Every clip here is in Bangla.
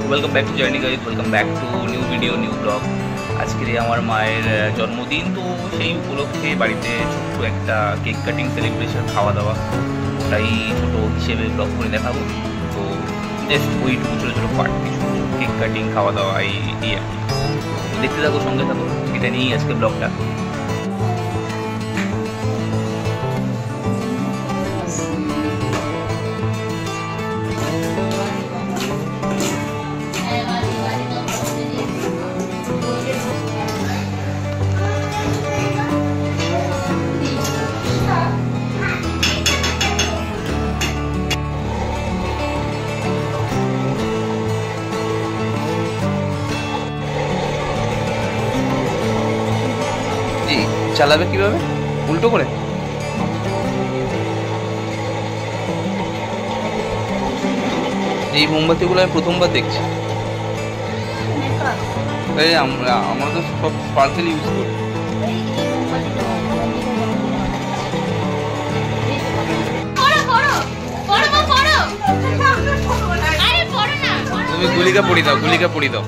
Welcome back to journey guys, welcome back to new video, new blog. আজকে আমার মায়ের জন্মদিন, তো সেই উপলক্ষে বাড়িতে ছোট্ট একটা কেক কাটিং সেলিব্রেশন, খাওয়া দাওয়া, ওটাই ছোটো হিসেবে ব্লগ করে দেখাবো। তো জাস্ট ওইটুকু ছোটো ছোটো পার্ট, কেক কাটিং, খাওয়া দাওয়া, এই আর কি। দেখতে থাকো, সঙ্গে থাকো, এটা নিয়েই আজকে ব্লগটা। চালাবে কিভাবে? উল্টো করে? এই মোমবাতিগুলো আমি প্রথমবার দেখছি। আমরা তো সব স্পার্কেল ইউজ করি। তুমি গুলিকা পড়ি দাও, গুলিকা পড়ি দাও।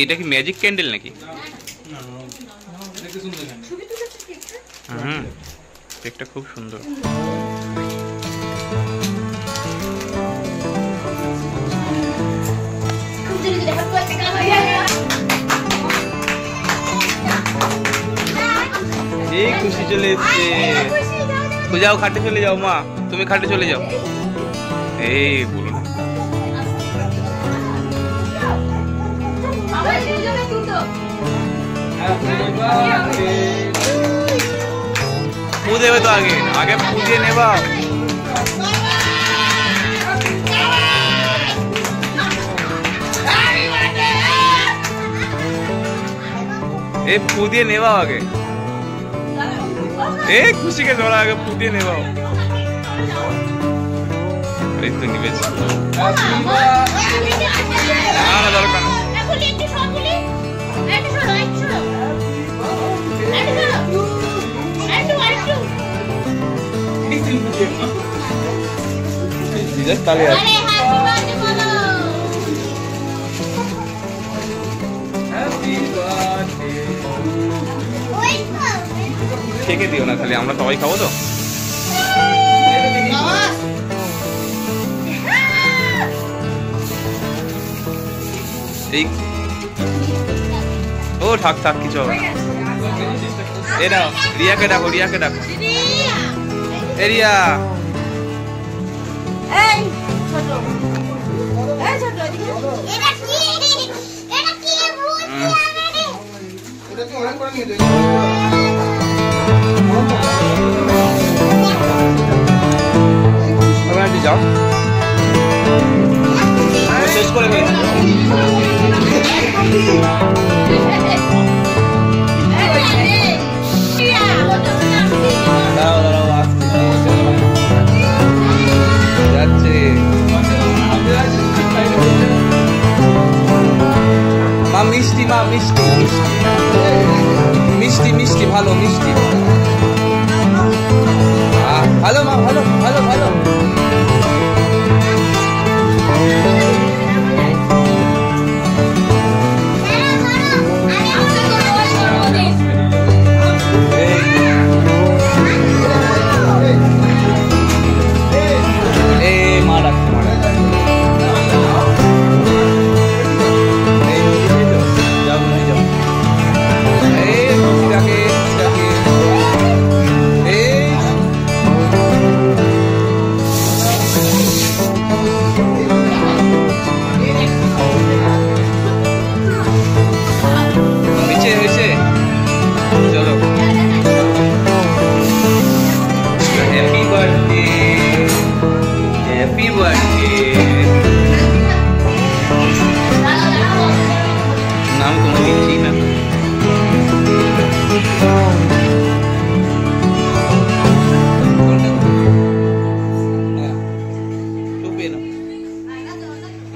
এটা কি ম্যাজিক ক্যান্ডেল নাকি? কেকটা খুব সুন্দর। এই খুশি চলে এসছে। যাও খাটে চলে যাও মা, তুমি খাটে চলে যাও। এই বলো না, ফু দেবে তো, আগে আগে ফু দিয়ে নেবা। এই ফু দিয়ে নেবা আগে, এই খুশিকে ধরা আগে ফু দিয়ে নেবা। এই তো নিবেশ না, দরকার না। খেকে দিও না, খালি আমরা সবাই খাবো তো। এই ও থাক থাক, কিছু হবে না। এ নাও, রিয়াকে ডাকো, রিয়াকে ডাকো। এ রিয়া, যাও শেষ করে ফেলেছি। মা মিষ্টি, মা মিষ্টি, মিষ্টি মিষ্টি, ভালো মিষ্টি, ভালো মা, ভালো ভালো ভালো।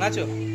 নাচো।